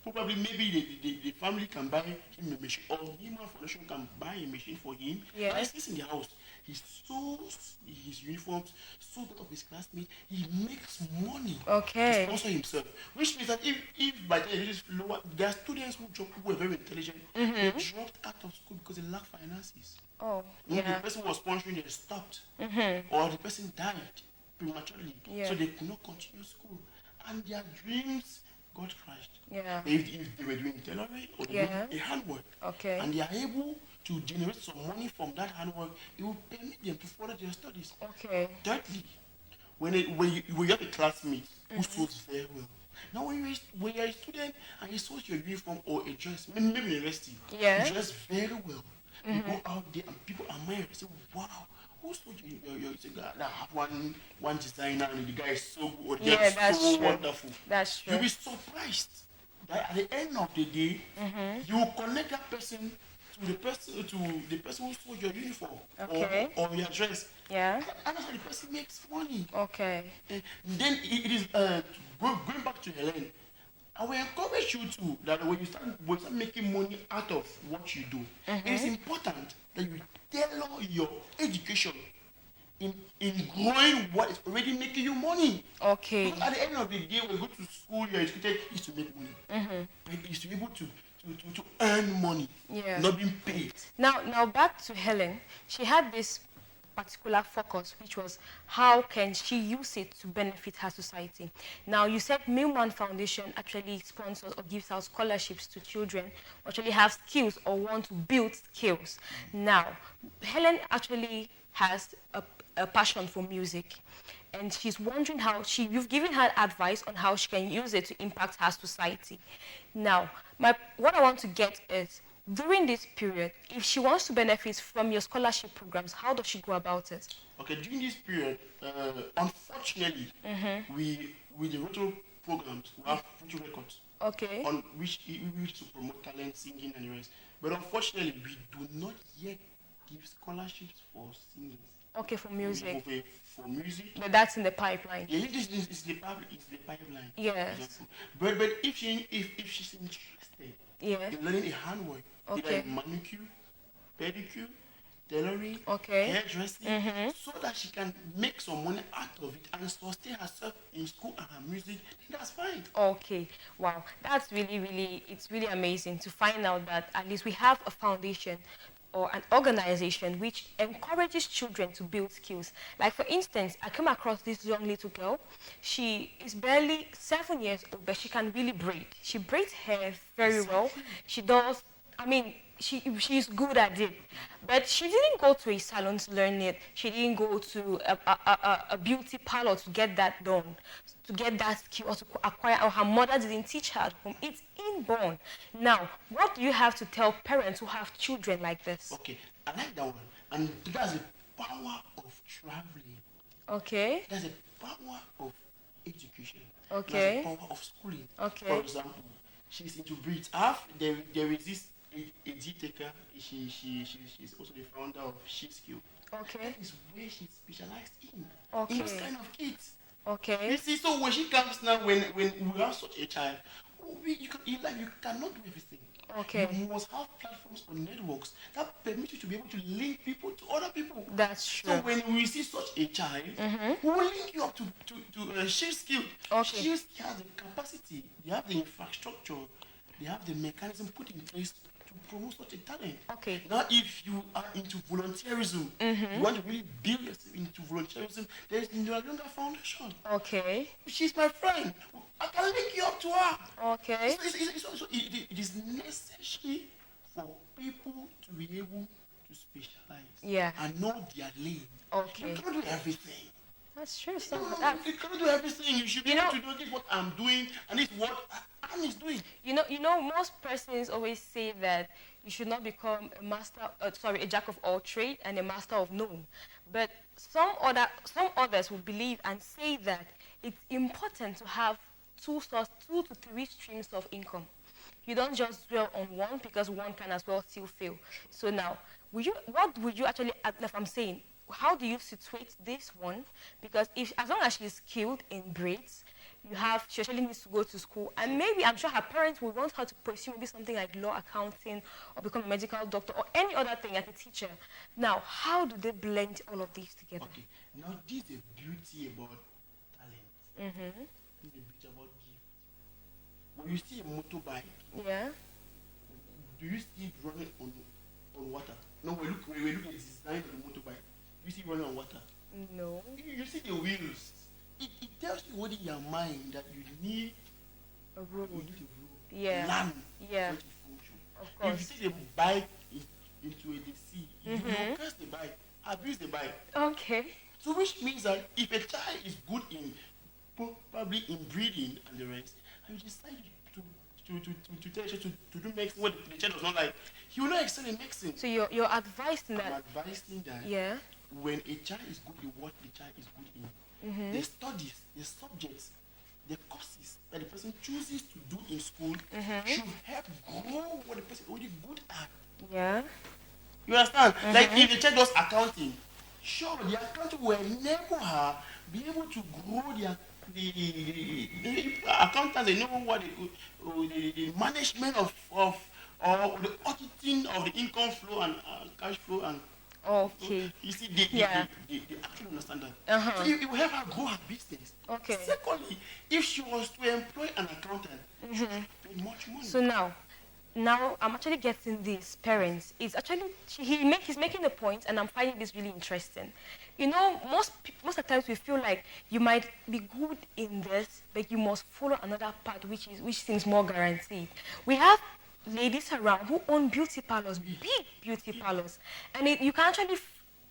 Probably maybe the family can buy him a machine, or Millman Foundation can buy a machine for him. But he's in the house. He sews his uniforms, sews that of his classmates. He makes money to sponsor himself. Which means that if by the time he reaches lower, there are students who are very intelligent. They dropped out of school because they lack finances. The person who was sponsoring, they stopped. Or the person died prematurely. So they could not continue school. And their dreams got crushed. If they were doing tailoring or doing a handwork, and they are able to generate some money from that handwork, it will permit them to further their studies. Thirdly, when you have a classmate who sews very well. Now when you're a student and you sew your uniform or a dress, maybe in university, you dress very well. You go out there and people admire you. Say, wow, who sewed your I have one designer and the guy is so good, that's so wonderful. That's true. You'll be surprised that at the end of the day, you will connect that person to the person who sewed your uniform or your dress. And that's how the person makes money. Then it is going back to Helen. I will encourage you too that when you start making money out of what you do, it is important that you tailor your education in growing what is already making you money. Because at the end of the day, when you go to school, you're educated is to make money. It is to be able to earn money, not being paid. Now back to Helen. She had this particular focus, which was how can she use it to benefit her society. Now, you said Millman Foundation actually sponsors or gives out scholarships to children who actually have skills or want to build skills. Now, Helen actually has a passion for music, and she's wondering how you've given her advice on how she can use it to impact her society. Now, what I want to get is, during this period, if she wants to benefit from your scholarship programs, how does she go about it? Okay, during this period, unfortunately, with the Roto programs, we have photo records. Okay. On which we wish to promote talent, singing, and the rest. But unfortunately, we do not yet give scholarships for singing. Okay, for music. For music. But that's in the pipeline. Yeah, it's the pipeline. Yes. Exactly. But if she's interested in learning a handwork, either manicure, pedicure, tailoring, hairdressing, so that she can make some money out of it and sustain herself in school and her music, that's fine. Okay, wow, that's it's really amazing to find out that at least we have a foundation or an organization which encourages children to build skills. Like, for instance, I came across this young little girl. She is barely 7 years old, but she can really braid. She braids hair very well. She does, she's good at it. But she didn't go to a salon to learn it. She didn't go to a beauty parlor to get that done, to get that skill, or to acquire, or her mother didn't teach her at home. It's inborn. Now, what do you have to tell parents who have children like this? Okay, I like that one. And that's the power of traveling. Okay. That's the power of education. Okay. That's the power of schooling. Okay. For example, she's into braids. There is this a G-taker. She's also the founder of She Skill. Okay. That is where she's specialized in. Okay. In this kind of kids. Okay. You see, so when she comes now, when we have such a child, you cannot do everything. Okay. You must have platforms or networks that permit you to be able to link people to other people. That's true. So when we see such a child, we will link you up to She Skill. Okay. She has the capacity, they have the infrastructure, they have the mechanism put in place to promote such a talent. Okay. Now, if you are into volunteerism, you want to really build yourself into volunteerism, there is no longer foundation. Okay. She's my friend. I can link you up to her. Okay. It is necessary for people to be able to specialize and know their lane. Okay. You cannot do everything. That's true. You cannot do everything. You should be able to do this, what I'm doing, and it's what Anne is doing. You know, most persons always say that you should not become a jack of all trades and a master of none. But some others will believe and say that it's important to have 2 to 3 streams of income. You don't just dwell on one, because one can as well still fail. So now, what would you actually, if I'm saying, how do you situate this one? Because as long as she's skilled in braids, she actually needs to go to school, and maybe I'm sure her parents will want her to pursue maybe something like law, accounting, or become a medical doctor, or any other thing, like a teacher. Now, how do they blend all of these together? Okay, now this is the beauty about talent. This is the beauty about gift. When you see a motorbike, do you see it running on water? No, we look at the design of the motorbike. You see it running on water? No. You see the wheels. It tells you what in your mind that you need a road. Land. Yeah. Of course. If you take a bike into the sea, you will curse the bike, abuse the bike. Okay. So which means that if a child is good in probably in breeding and the rest, and you decide to tell you to do medicine what the child does not like, he will not excel in medicine. So you're advising that. I'm advising that. Yeah. When a child is good in what the child is good in, the studies, the subjects, the courses that the person chooses to do in school should help grow what the person is already good at. Yeah. You understand? Like if the child does accounting, sure, the accounting will enable her be able to grow the accountants. They know what the management of or the auditing of the income flow and cash flow and. Okay. You see, they actually understand that. So it will help her grow her business. Okay. Secondly, if she was to employ an accountant, she would pay much money. So now, now I'm actually getting these parents. It's actually he's making a point, and I'm finding this really interesting. You know, most of the times we feel like you might be good in this, but you must follow another path which seems more guaranteed. We have ladies around who own beauty parlors, big beauty parlors, and you can actually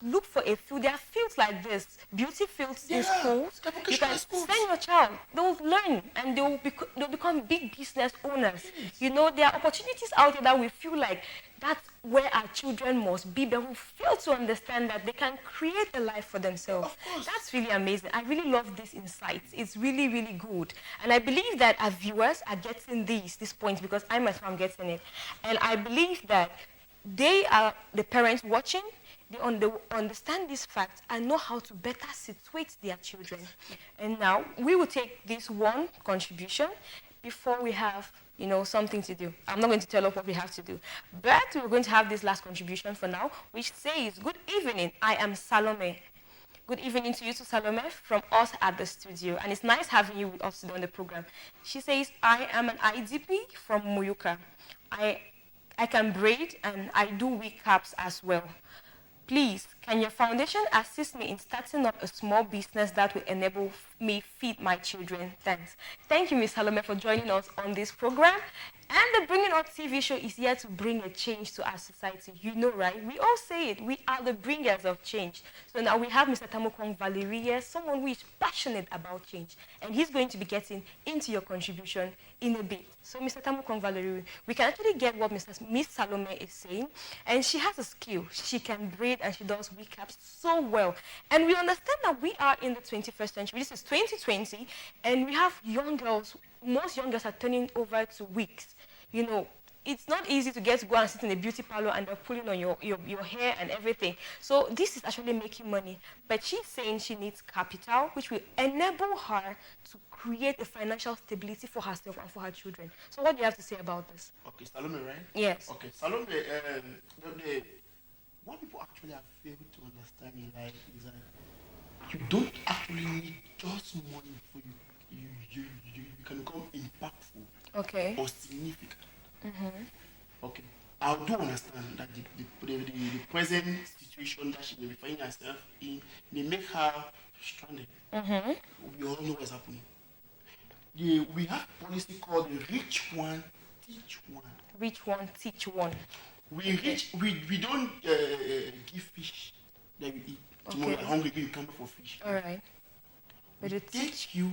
look for a field. There are fields like this, beauty fields in schools. You can send your child. They'll learn and they'll become big business owners. You know, there are opportunities out there that we feel like that's where our children must be, but we fail to understand that they can create a life for themselves. That's really amazing. I really love these insights. It's really, really good. And I believe that our viewers are getting these points because I myself am getting it. And I believe that they are the parents watching. They understand these facts and know how to better situate their children. And now we will take this one contribution before we have, you know, something to do. I'm not going to tell us what we have to do, but we're going to have this last contribution for now, which says, "Good evening, I am Salome." Good evening to you too, Salome, from us at the studio. And it's nice having you with us today on the program. She says, "I am an IDP from Muyuka. I can braid and I do wig caps as well. Please, can your foundation assist me in starting up a small business that will enable me feed my children? Thanks." Thank you, Ms. Salome, for joining us on this program. And the Bringing Up TV show is here to bring a change to our society. You know, right? We all say it. We are the bringers of change. So now we have Mr. Tamukong Valerie here, someone who is passionate about change. And he's going to be getting into your contribution in a bit. So, Mr. Tamukong Valerie, we can actually get what Miss Salome is saying. And she has a skill. She can braid and she does wig caps so well. And we understand that we are in the 21st century. This is 2020. And we have young girls. Most young girls are turning over to wigs. You know, it's not easy to go and sit in a beauty parlor and they're pulling on your hair and everything. So this is actually making money. But she's saying she needs capital, which will enable her to create a financial stability for herself and for her children. So what do you have to say about this? Okay, Salome, right? Yes. Okay, Salome, what people actually have failed to understand in life is that you don't actually need just money before you can become impactful. Okay. Or significant. Okay. I do understand that the present situation that she may be finding herself in may make her stranded. We all know what's happening. We have a policy called the rich one, teach one. Rich one, teach one. We don't give fish that we eat. Tomorrow you're hungry, you come for fish. All right. But we teach you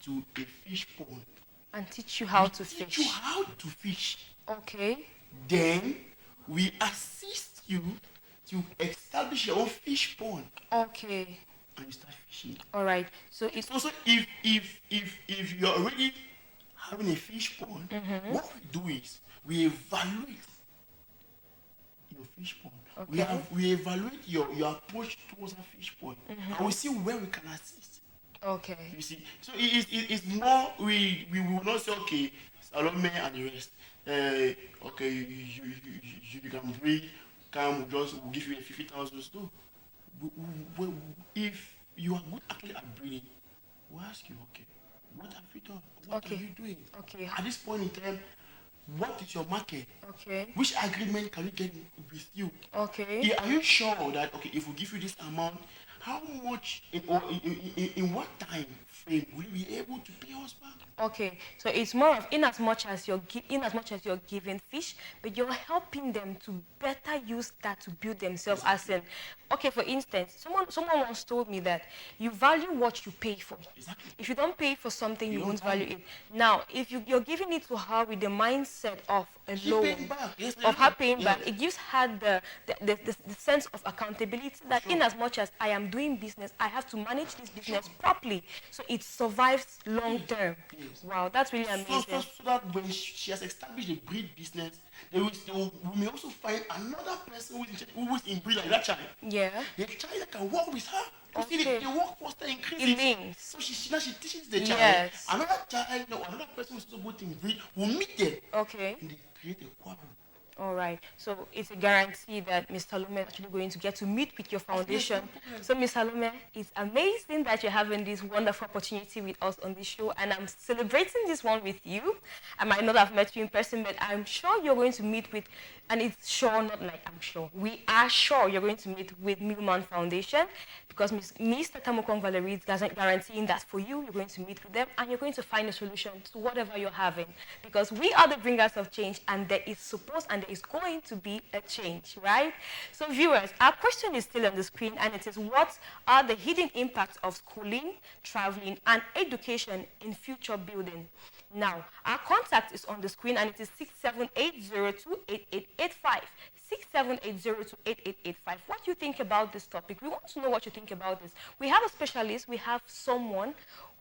to a fish pond. And teach you how to fish. Teach you how to fish. Okay. Then we assist you to establish your own fish pond. Okay. And you start fishing. All right. So it's also if you're already having a fish pond, what we do is we evaluate your fish pond. Okay. We evaluate your approach towards a fish pond, and we see where we can assist. Okay. You see, so it's more, we will not say, okay, Salome and the rest, okay, you can breed, we'll give you a 50,000. So, if you are good actually at breeding, we'll ask you, okay, what have you done? What are you doing? Okay. At this point in time, what is your market? Okay. Which agreement can we get with you? Okay. Are you sure that, okay, if we give you this amount, how much in what time frame will you be able to pay us back? Okay, so it's more of in as much as you're giving fish, but you're helping them to better use that to build themselves. Exactly. As in, okay, for instance, someone once told me that you value what you pay for. Exactly. If you don't pay for something, you won't value it. Now, if you're giving it to her with the mindset of a loan, of her paying back, it gives her the sense of accountability that in as much as I am doing business, I have to manage this business properly so it survives long term. Yes. Wow, that's really amazing. So that when she has established a breed business, we may also find another person who is in breed like that child. Yeah. The child that can work with her. You see, the workforce increases. It links. So she teaches the child. Yes. Another child, another person who's also good in breed will meet them. Okay. And they create a quarrel. All right. So it's a guarantee that Ms. Salome is actually going to get to meet with your foundation. So Ms. Salome, it's amazing that you're having this wonderful opportunity with us on this show, and I'm celebrating this one with you. I might not have met you in person, but I'm sure you're going to meet with, and it's sure, not like I'm sure, we are sure you're going to meet with Millman Foundation, because Mr. Tamukong Valerie is guaranteeing that for you, you're going to meet with them, and you're going to find a solution to whatever you're having, because we are the bringers of change, and there is supposed and there is going to be a change, right? So viewers, our question is still on the screen, and it is, what are the hidden impacts of schooling, traveling, and education in future building? Now, our contact is on the screen, and it is 678028885. 678028885. What do you think about this topic? We want to know what you think about this. We have a specialist, we have someone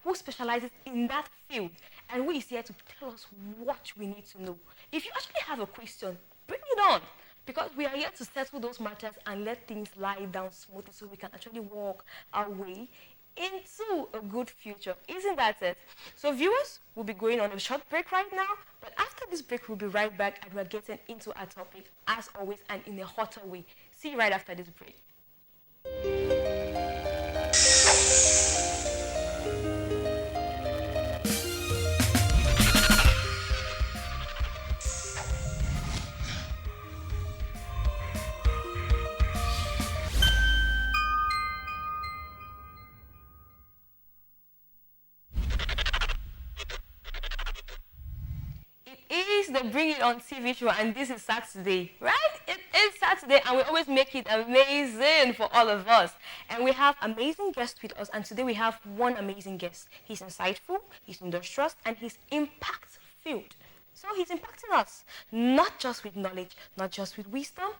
who specializes in that field, and who is here to tell us what we need to know. If you actually have a question, bring it on, because we are here to settle those matters and let things lie down smoothly so we can actually walk our way into a good future. Isn't that it? So viewers, we'll be going on a short break right now, but after this break, we'll be right back, and we're getting into our topic as always and in a hotter way. See you right after this break. The Bring It On TV show, and this is Saturday, right? It is Saturday, and we always make it amazing for all of us. And we have amazing guests with us, and today we have one amazing guest. He's insightful, he's industrious, and he's impact-filled. So he's impacting us, not just with knowledge, not just with wisdom,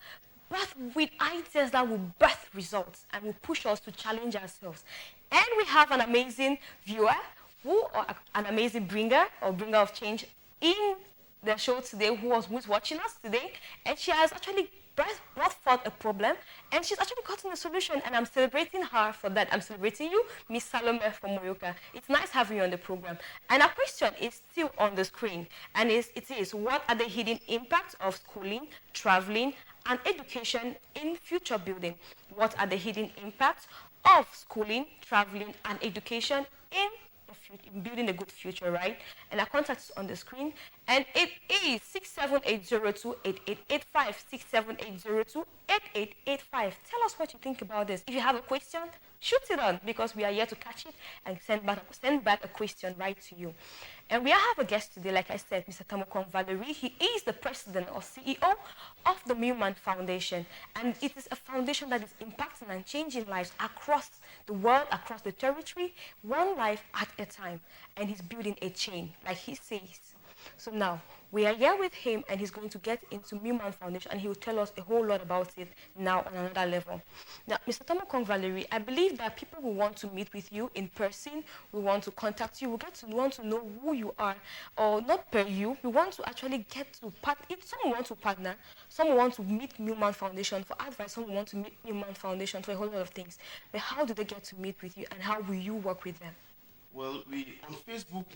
but with ideas that will birth results and will push us to challenge ourselves. And we have an amazing viewer, or an amazing bringer of change in the show today, who's watching us today, and she has actually brought forth a problem, and she's actually gotten a solution, and I'm celebrating her for that. I'm celebrating you, Miss Salome from Moyoka. It's nice having you on the program. And our question is still on the screen, and it is, what are the hidden impacts of schooling, traveling, and education in future building? What are the hidden impacts of schooling, traveling, and education in building a good future, right? And our contact is on the screen, and it is 678028885. 678028885. Tell us what you think about this. If you have a question, shoot it on, because we are here to catch it and send back a question right to you. And we have a guest today, like I said, Mr. Tamukong Valerie. He is the president or CEO of the Millman Foundation. And it is a foundation that is impacting and changing lives across the world, across the territory, one life at a time. And he's building a chain, like he says. So now, we are here with him, and he's going to get into Millman Foundation, and he will tell us a whole lot about it now on another level. Now, Mr. Tamukong Valerie, I believe that people will want to meet with you in person, we want to contact you, we want to know who you are, or not per you, we want to actually get to if someone wants to partner, someone wants to meet Millman Foundation for advice, someone wants to meet Millman Foundation for a whole lot of things. But how do they get to meet with you, and how will you work with them? Well, on Facebook,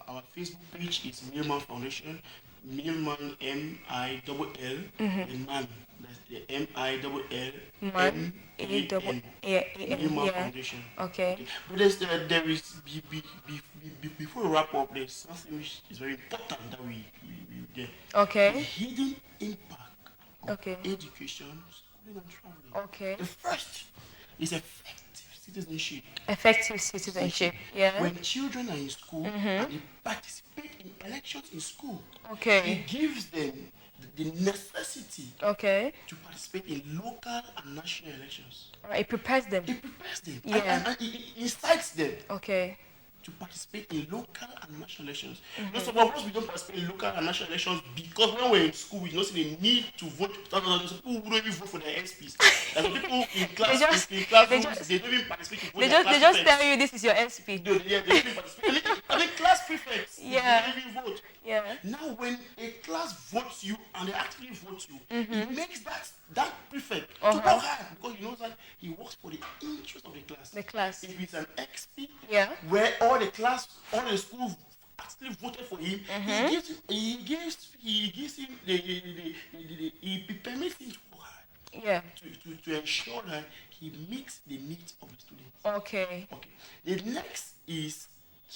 our Facebook page is Millman Foundation. Millman, M-I-L-L, and Man. That's the M-I-L-L, M-A-N, Millman Foundation. Okay. But there is, before we wrap up, there's something which is very important that we get. Okay. The hidden impact of education, schooling, and traveling. Okay. The first is effective citizenship. Effective citizenship, yeah. When children are in school and they participate in elections in school, it gives them the necessity to participate in local and national elections. Right, it prepares them. Yeah. And it incites them to participate in local and national elections. Some of us, we don't participate in local and national elections because when we're in school, we don't see the need to vote. Some people who don't even vote for their SPs. Like people in class, they don't even participate to vote. They just tell you this is your SP. They don't even participate. I mean, class prefects. They don't even vote. Yeah. Now, when a class votes you and they actually vote you, it makes that prefect to work hard, because he knows that he works for the interest of the class. The class. If it's an XP, yeah, where all the school actually voted for him, he gives him he permits him to work hard. To ensure that he meets the needs of the students. Okay. The next is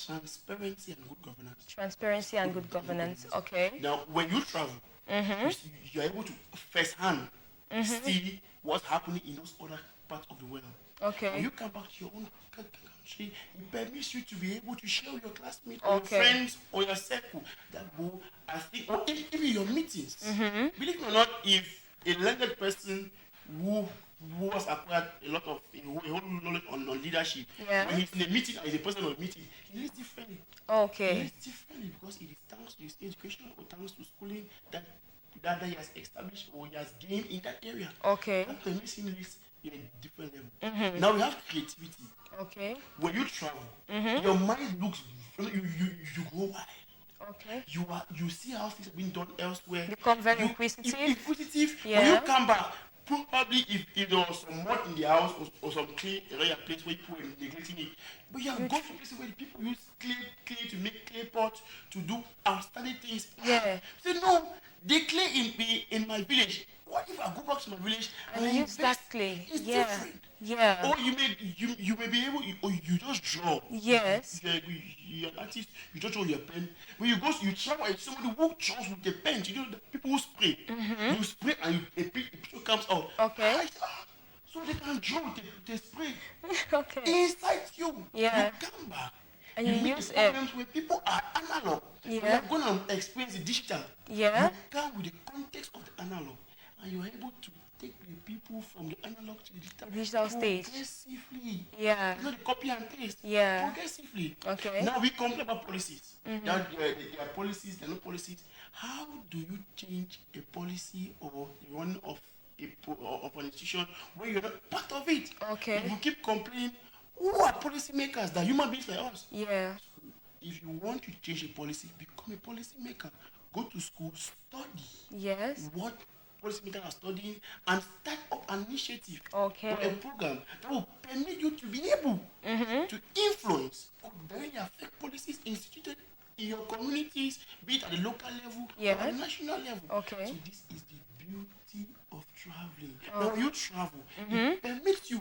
transparency and good governance. Transparency and good governance. Okay. Now, when you travel, you are able to first-hand see what's happening in those other parts of the world. Okay. When you come back to your own country, it permits you to be able to share with your classmates or your friends or your circle that will, I think, or even your meetings. Believe it or not, if a learned person who has acquired a whole knowledge on leadership, when he's in a meeting and he's a person of a meeting, he lives differently. Okay. He lives differently because it is thanks to his education or thanks to schooling that he has established or he has gained in that area. Okay. That permits him live in a different level. Now we have creativity. Okay. When you travel, your mind looks, you go wide. Okay. You see how things have been done elsewhere. Become very inquisitive. When you come back, probably if there was some mud in the house or some clay area place where people were neglecting it, but you have gone to places where the people use clay to make clay pots to do outstanding things. So no, the clay in my village. What if I go back to my village and I use that clay? It's different. Or you may be able, or you just draw. Yes. You're an artist. You just draw your pen. When you travel with somebody who draws with the pen. You know the people who spray. You spray and a picture comes out. Okay. So they can draw with the spray. Okay. Inside you. You come back. And you use programs where people are analog. When you're going to experience the digital. You come with the context of the analog. And you're able to take the people from the analog to the digital stage. Progressively. Not the copy and paste. Progressively. Okay. Now we complain about policies. That there are policies, there are no policies. How do you change a policy or the running of an institution where you're not part of it? Okay. If you keep complaining, who are policy makers? They're human beings like us. Yeah. So if you want to change a policy, become a policy maker. Go to school, study. Yes. What policymakers are studying and start up an initiative or a program that will permit you to be able to influence or directly affect policies instituted in your communities, be it at the local level or at the national level. So this is the beauty of traveling. Now when you travel, it permits you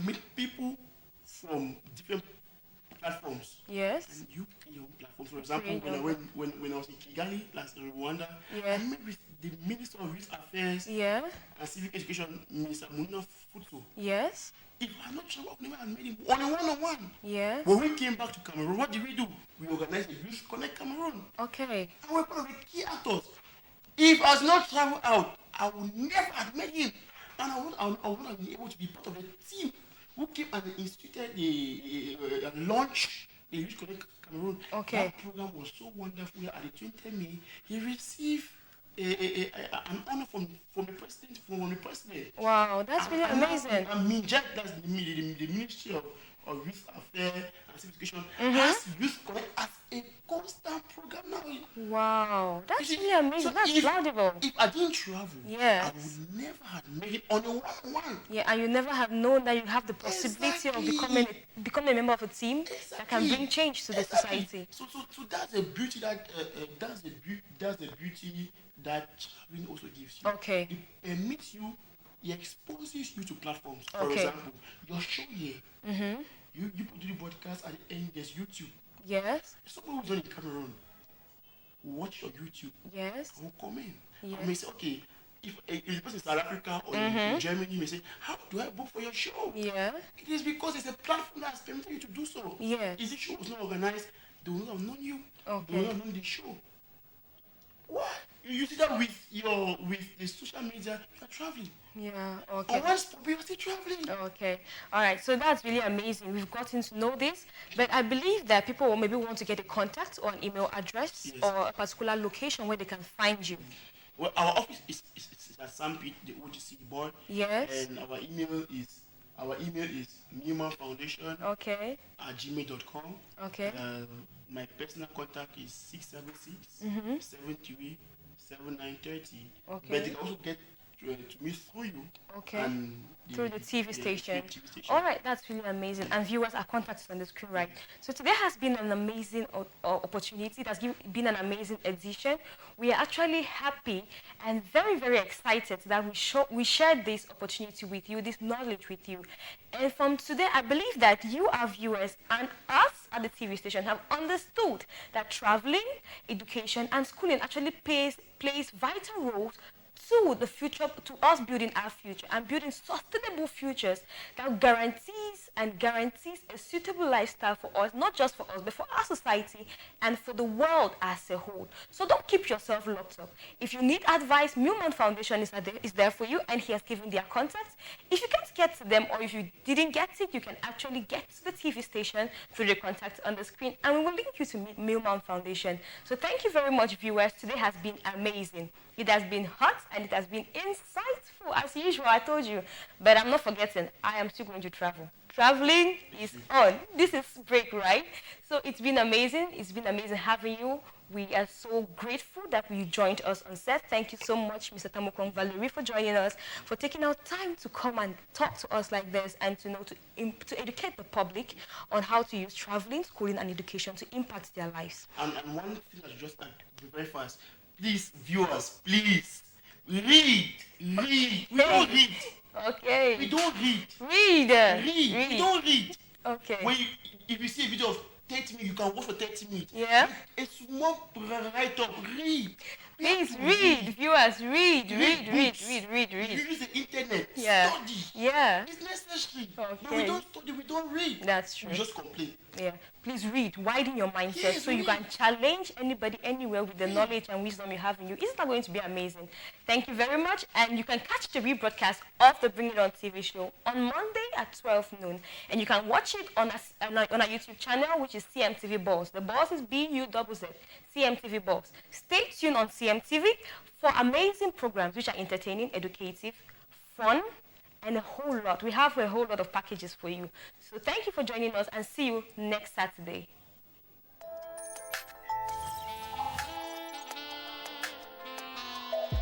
meet people from different platforms. Yes. And you create your own platform. For example, when I was in Kigali, last in Rwanda, I met with the Minister of Youth Affairs and Civic Education, Minister Munna Futso. Yes. If I had not traveled, I never had met him on a one-on-one. Yeah. When we came back to Cameroon, what did we do? We organized the Youth Connect Cameroon. Okay. And we're one of the key actors. If I had not traveled out, I would never have met him. And I would have been able to be part of the team who came and instituted the launch the Youth Connect Cameroon. That program was so wonderful. At the 20th May, he received an honor from the president. Wow, that's really amazing. I mean, that's the Ministry of Youth Affairs and Civic Education has Youth Connect as a constant program now. Wow, that's really amazing. So that's laudable. If I didn't travel, I would never have made it on a one-on-one. Yeah, and you never have known that you have the possibility of becoming a member of a team that can bring change to the society. So that's the beauty that's the beauty that traveling also gives you. Okay. It permits you, it exposes you to platforms. For example, your show here. You do the broadcast at the end, there's YouTube. Yes. Someone who's in Cameroon watch your YouTube. Yes. And will come in. Yes. I may say, okay, if a person in South Africa or in Germany, you may say, how do I book for your show? Yeah. It is because it's a platform that has permitted you to do so. Yes. If the show was not organized, they would not have known you. They would not have known the show. What? You see that with the social media, you're traveling. Yeah, okay. Or once you're still traveling. Okay. All right. So that's really amazing. We've gotten to know this. But I believe that people will maybe want to get a contact or an email address or a particular location where they can find you. Well, our office is at Sampit, the OGC board. Yes. And our email is Millman Foundation at gmail.com. Okay. My personal contact is 676 73 7930. Okay. But they can also get to me through you. Okay. And Through the TV station. TV station. All right, that's really amazing. And viewers are contacted on the screen, right? So today has been an amazing opportunity. It has been an amazing edition. We are actually happy and very, very excited that we shared this opportunity with you, this knowledge with you. And from today, I believe that you, our viewers, and us at the TV station have understood that traveling, education, and schooling actually plays vital roles to the future, to us building our future and building sustainable futures that guarantees a suitable lifestyle for us, not just for us, but for our society and for the world as a whole. So don't keep yourself locked up. If you need advice, Millman Foundation is there for you, and he has given their contacts. If you can't get to them, or if you didn't get it, you can actually get to the TV station through the contacts on the screen, and we will link you to Millman Foundation. So thank you very much, viewers. Today has been amazing. It has been hot and it has been insightful as usual, I told you. But I'm not forgetting, I am still going to travel. Traveling is on. This is break, right? So it's been amazing. It's been amazing having you. We are so grateful that you joined us on set. Thank you so much, Mr. Tamukong, Valerie, for joining us, for taking out time to come and talk to us like this and to educate the public on how to use traveling, schooling, and education to impact their lives. And one thing that just very fast. Please, viewers, please, read. We don't read. Okay. We don't read. Read. We don't read. Okay. If you see a video of 30 minutes, you can watch for 30 minutes. Yeah. It's more write-up. Read. Please read. Viewers, read. Use the internet. Yeah. Study. Yeah. It's necessary. Okay. No, we don't study. We don't read. That's true. We just complain. Yeah. Please read. Widen your mindset, Yes, so you read. can challenge anybody anywhere with the knowledge and wisdom you have in you. Isn't that going to be amazing? Thank you very much. And you can catch the rebroadcast of the Bring It On TV show on Monday at 12 noon. And you can watch it on our YouTube channel, which is CMTV Buzz. The Buzz is BUZZ. CMTV Buzz. Stay tuned on CMTV for amazing programs which are entertaining, educative, fun, and a whole lot. We have a whole lot of packages for you. So thank you for joining us, and see you next Saturday.